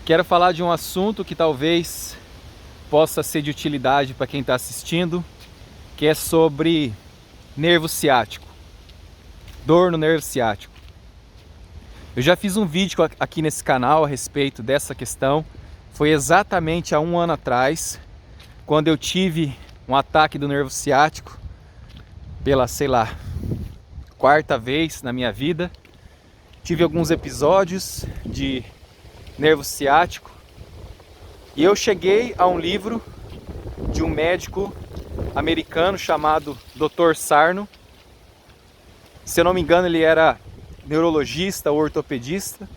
Quero falar de um assunto que talvez possa ser de utilidade para quem está assistindo, que é sobre nervo ciático, dor no nervo ciático. Eu já fiz um vídeo aqui nesse canal a respeito dessa questão. Foi exatamente há um ano atrás, quando eu tive um ataque do nervo ciático pela, sei lá, quarta vez na minha vida. Tive alguns episódios de nervo ciático e eu cheguei a um livro de um médico americano chamado Dr. Sarno. Se eu não me engano, ele era neurologista ou ortopedista,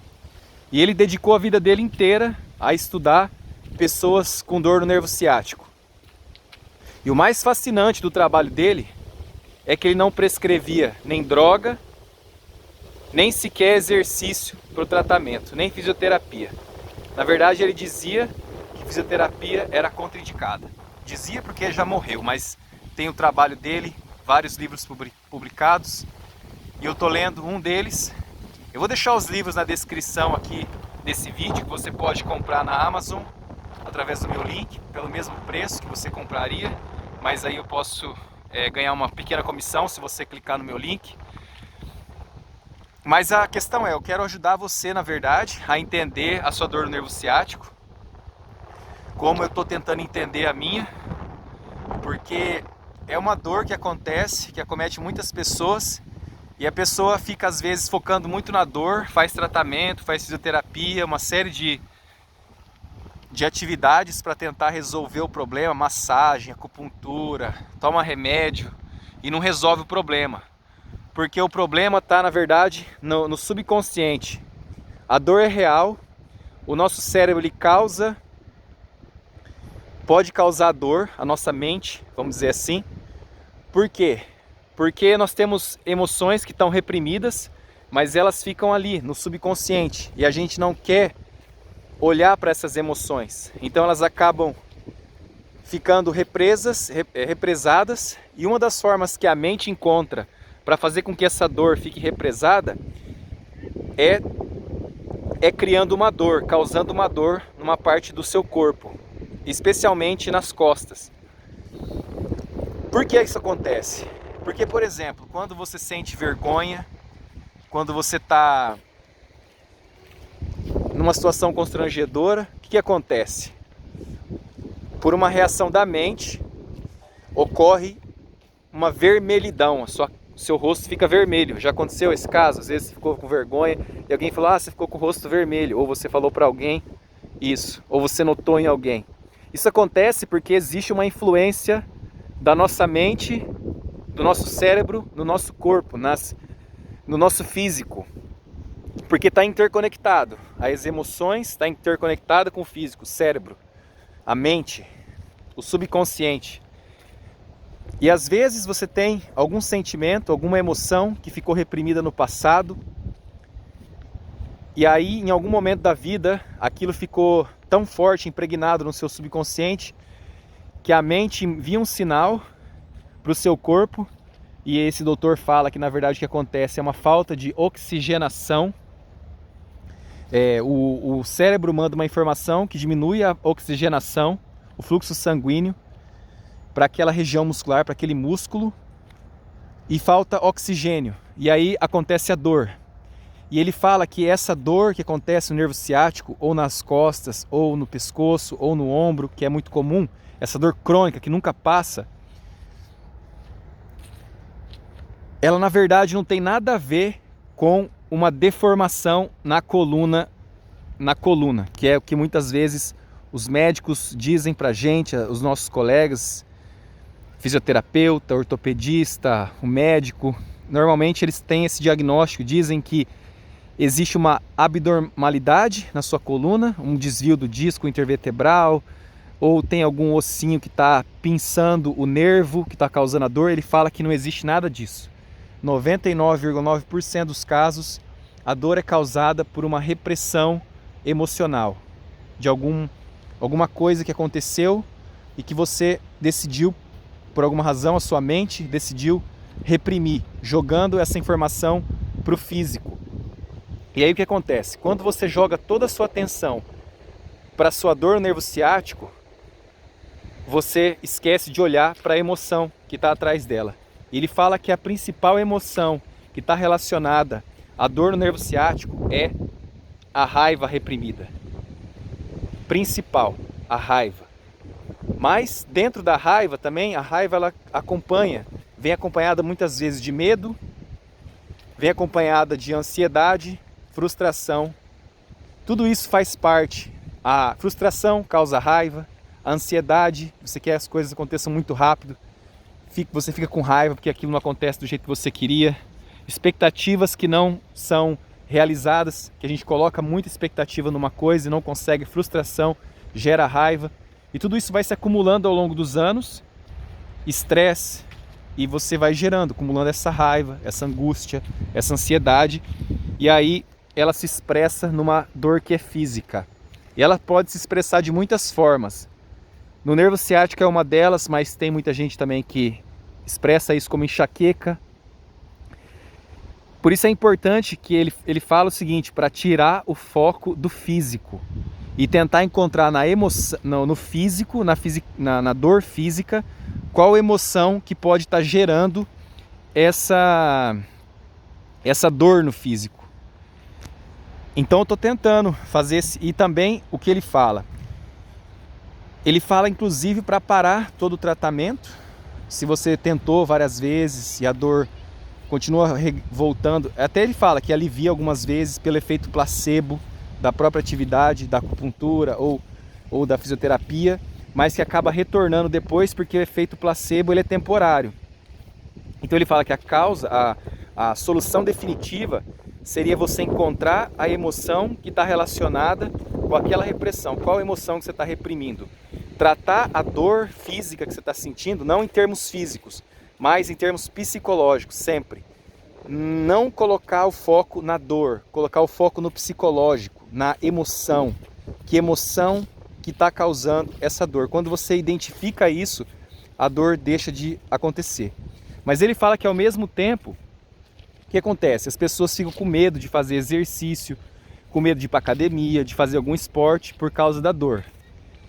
e ele dedicou a vida dele inteira a estudar pessoas com dor no nervo ciático. E o mais fascinante do trabalho dele é que ele não prescrevia nem droga, nem sequer exercício para o tratamento, nem fisioterapia. Na verdade, ele dizia que fisioterapia era contraindicada. Dizia porque já morreu, mas tem o trabalho dele, vários livros publicados, e eu estou lendo um deles. Eu vou deixar os livros na descrição aqui desse vídeo, que você pode comprar na Amazon, através do meu link, pelo mesmo preço que você compraria, mas aí eu posso ganhar uma pequena comissão se você clicar no meu link. Mas a questão é, eu quero ajudar você, na verdade, a entender a sua dor no nervo ciático, como eu estou tentando entender a minha, porque é uma dor que acontece, que acomete muitas pessoas, e a pessoa fica às vezes focando muito na dor, faz tratamento, faz fisioterapia, uma série de atividades para tentar resolver o problema, massagem, acupuntura, toma remédio e não resolve o problema. Porque o problema está, na verdade, no subconsciente. A dor é real, o nosso cérebro ele pode causar dor, a nossa mente, vamos dizer assim. Por quê? Porque nós temos emoções que estão reprimidas, mas elas ficam ali, no subconsciente, e a gente não quer olhar para essas emoções. Então elas acabam ficando represadas, e uma das formas que a mente encontra para fazer com que essa dor fique represada é criando uma dor, causando uma dor numa parte do seu corpo, especialmente nas costas. Por que isso acontece? Porque, por exemplo, quando você sente vergonha, quando você está numa situação constrangedora, o que acontece? Por uma reação da mente, ocorre uma vermelhidão, seu rosto fica vermelho. Já aconteceu esse caso? Às vezes você ficou com vergonha e alguém falou, você ficou com o rosto vermelho, ou você falou para alguém isso, ou você notou em alguém. Isso acontece porque existe uma influência da nossa mente, do nosso cérebro, no nosso corpo, no nosso físico, porque está interconectado. As emoções estão interconectadas com o físico, o cérebro, a mente, o subconsciente. E às vezes você tem algum sentimento, alguma emoção que ficou reprimida no passado, e aí em algum momento da vida aquilo ficou tão forte, impregnado no seu subconsciente, que a mente envia um sinal para o seu corpo, e esse doutor fala que na verdade o que acontece é uma falta de oxigenação. O cérebro manda uma informação que diminui a oxigenação, o fluxo sanguíneo, para aquela região muscular, para aquele músculo, e falta oxigênio, e aí acontece a dor. E ele fala que essa dor que acontece no nervo ciático, ou nas costas, ou no pescoço, ou no ombro, que é muito comum, essa dor crônica que nunca passa, ela na verdade não tem nada a ver com uma deformação na coluna, que é o que muitas vezes os médicos dizem pra gente, os nossos colegas, fisioterapeuta, ortopedista, o médico. Normalmente eles têm esse diagnóstico, dizem que existe uma abnormalidade na sua coluna, um desvio do disco intervertebral, ou tem algum ossinho que está pinçando o nervo, que está causando a dor. Ele fala que não existe nada disso. 99,9% dos casos, a dor é causada por uma repressão emocional, de alguma coisa que aconteceu e que você decidiu, por alguma razão, a sua mente decidiu reprimir, jogando essa informação para o físico. E aí o que acontece? Quando você joga toda a sua atenção para sua dor no nervo ciático, você esquece de olhar para a emoção que está atrás dela. Ele fala que a principal emoção que está relacionada à dor no nervo ciático é a raiva reprimida. Principal, a raiva. Mas dentro da raiva também, a raiva ela vem acompanhada muitas vezes de medo, vem acompanhada de ansiedade, frustração. Tudo isso faz parte. A frustração causa raiva, a ansiedade, você quer que as coisas aconteçam muito rápido, você fica com raiva porque aquilo não acontece do jeito que você queria. Expectativas que não são realizadas, que a gente coloca muita expectativa numa coisa e não consegue, frustração, gera raiva. E tudo isso vai se acumulando ao longo dos anos, estresse, e você vai gerando, acumulando essa raiva, essa angústia, essa ansiedade. E aí ela se expressa numa dor que é física. E ela pode se expressar de muitas formas. No nervo ciático é uma delas, mas tem muita gente também que expressa isso como enxaqueca. Por isso é importante que ele fala o seguinte, para tirar o foco do físico e tentar encontrar na emoção, no físico, na dor física, qual emoção que pode estar gerando essa dor no físico. Então eu estou tentando fazer e também o que ele fala. Ele fala inclusive para parar todo o tratamento. Se você tentou várias vezes e a dor continua voltando, até ele fala que alivia algumas vezes pelo efeito placebo da própria atividade, da acupuntura ou da fisioterapia, mas que acaba retornando depois porque o efeito placebo ele é temporário. Então ele fala que a solução definitiva seria você encontrar a emoção que está relacionada com aquela repressão. Qual emoção que você está reprimindo? Tratar a dor física que você está sentindo, não em termos físicos, mas em termos psicológicos, sempre. Não colocar o foco na dor, colocar o foco no psicológico, na emoção. Que emoção que está causando essa dor? Quando você identifica isso, a dor deixa de acontecer. Mas ele fala que ao mesmo tempo, o que acontece? As pessoas ficam com medo de fazer exercício, com medo de ir para academia, de fazer algum esporte por causa da dor.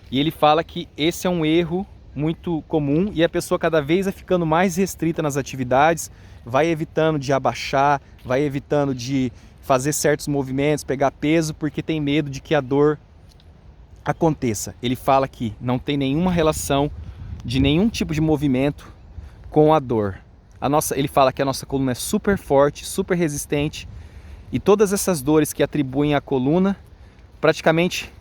E ele fala que esse é um erro muito comum e a pessoa cada vez vai ficando mais restrita nas atividades, vai evitando de abaixar, vai evitando de fazer certos movimentos, pegar peso, porque tem medo de que a dor aconteça. Ele fala que não tem nenhuma relação de nenhum tipo de movimento com a dor. Ele fala que a nossa coluna é super forte, super resistente, e todas essas dores que atribuem à coluna, praticamente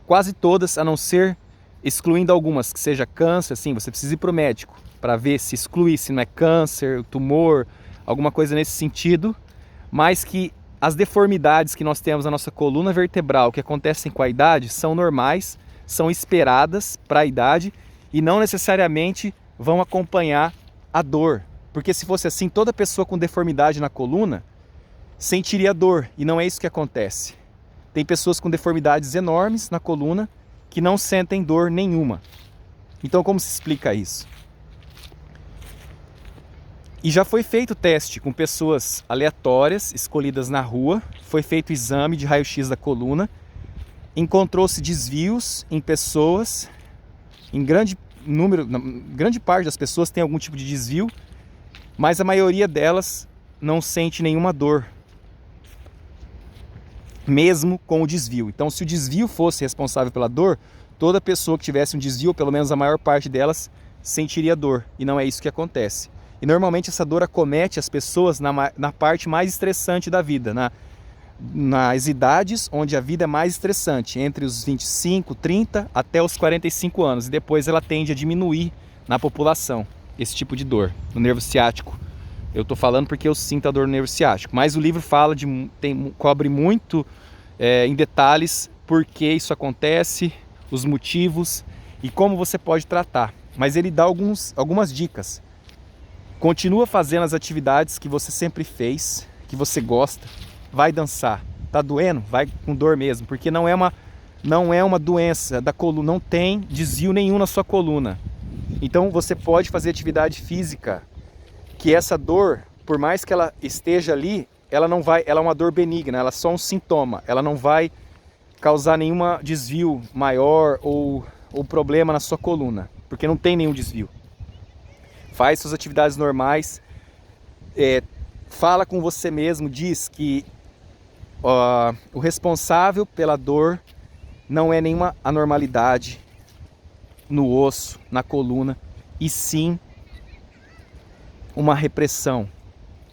quase todas, a não ser excluindo algumas, que seja câncer, assim, você precisa ir para o médico para ver se exclui, se não é câncer, tumor, alguma coisa nesse sentido, mas que as deformidades que nós temos na nossa coluna vertebral, que acontecem com a idade, são normais, são esperadas para a idade e não necessariamente vão acompanhar a dor. Porque se fosse assim, toda pessoa com deformidade na coluna sentiria dor, e não é isso que acontece. Tem pessoas com deformidades enormes na coluna que não sentem dor nenhuma. Então como se explica isso? E já foi feito teste com pessoas aleatórias, escolhidas na rua, foi feito exame de raio-x da coluna, encontrou-se desvios em pessoas, em grande parte das pessoas tem algum tipo de desvio, mas a maioria delas não sente nenhuma dor, mesmo com o desvio. Então, se o desvio fosse responsável pela dor, toda pessoa que tivesse um desvio, pelo menos a maior parte delas, sentiria dor. E não é isso que acontece. E normalmente essa dor acomete as pessoas na parte mais estressante da vida, nas idades onde a vida é mais estressante, entre os 25, 30 até os 45 anos. E depois ela tende a diminuir na população, esse tipo de dor, no nervo ciático. Eu estou falando porque eu sinto a dor no nervo ciático. Mas o livro fala cobre muito em detalhes por que isso acontece, os motivos e como você pode tratar. Mas ele dá algumas dicas. Continua fazendo as atividades que você sempre fez, que você gosta. Vai dançar. Tá doendo? Vai com dor mesmo, porque não é uma doença da coluna, não tem desvio nenhum na sua coluna. Então você pode fazer atividade física, que essa dor, por mais que ela esteja ali, ela é uma dor benigna, ela é só um sintoma, ela não vai causar nenhum desvio maior ou problema na sua coluna, porque não tem nenhum desvio. Faz suas atividades normais, fala com você mesmo, diz que o responsável pela dor não é nenhuma anormalidade no osso, na coluna, e sim uma repressão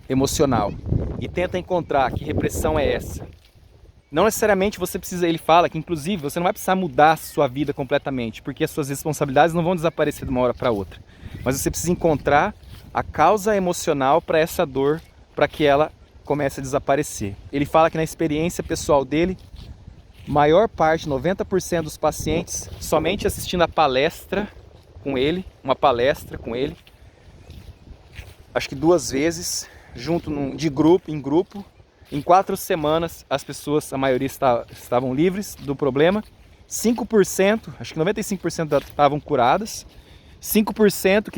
emocional. E tenta encontrar que repressão é essa. Não necessariamente você precisa, ele fala que inclusive você não vai precisar mudar a sua vida completamente, porque as suas responsabilidades não vão desaparecer de uma hora para outra. Mas você precisa encontrar a causa emocional para essa dor, para que ela comece a desaparecer. Ele fala que na experiência pessoal dele, maior parte, 90% dos pacientes, somente assistindo a palestra com ele, uma palestra com ele, acho que 2 vezes, em grupo, em 4 semanas as pessoas, a maioria estavam livres do problema, 5%, acho que 95% estavam curadas, 5%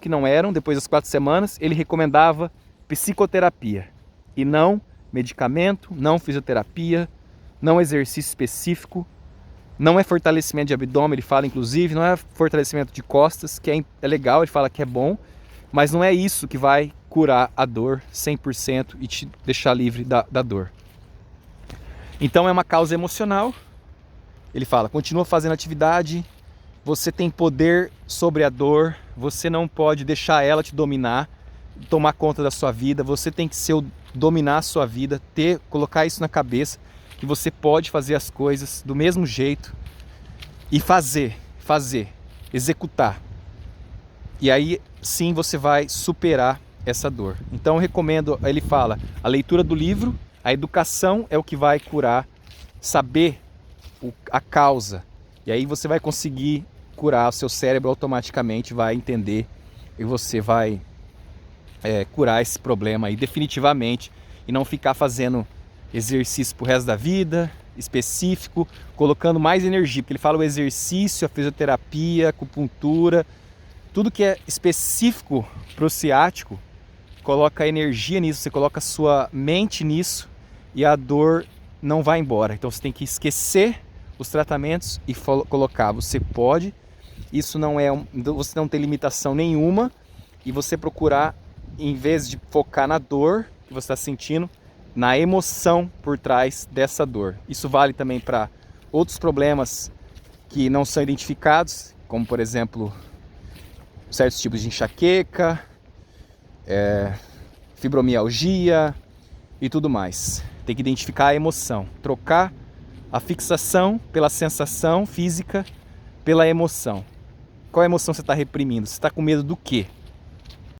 que não eram, depois das 4 semanas, ele recomendava psicoterapia, e não medicamento, não fisioterapia, não exercício específico, não é fortalecimento de abdômen, ele fala inclusive, não é fortalecimento de costas, que é legal, ele fala que é bom, mas não é isso que vai curar a dor 100% e te deixar livre da dor. Então é uma causa emocional. Ele fala, continua fazendo atividade, você tem poder sobre a dor, você não pode deixar ela te dominar, tomar conta da sua vida, você tem que dominar a sua vida, colocar isso na cabeça, que você pode fazer as coisas do mesmo jeito e fazer, executar. E aí sim você vai superar essa dor. Então eu recomendo, ele fala, a leitura do livro, a educação é o que vai curar, saber a causa. E aí você vai conseguir curar, o seu cérebro automaticamente vai entender e você vai curar esse problema aí definitivamente e não ficar fazendo exercício pro resto da vida, específico, colocando mais energia, porque ele fala o exercício, a fisioterapia, a acupuntura, tudo que é específico pro ciático, coloca energia nisso, você coloca a sua mente nisso e a dor não vai embora. Então você tem que esquecer os tratamentos e colocar, você pode, isso não é, você não tem limitação nenhuma, e você procurar, em vez de focar na dor que você está sentindo, na emoção por trás dessa dor. Isso vale também para outros problemas que não são identificados, como por exemplo, certos tipos de enxaqueca, fibromialgia e tudo mais. Tem que identificar a emoção, trocar a fixação pela sensação física, pela emoção. Qual emoção você está reprimindo? Você está com medo do quê?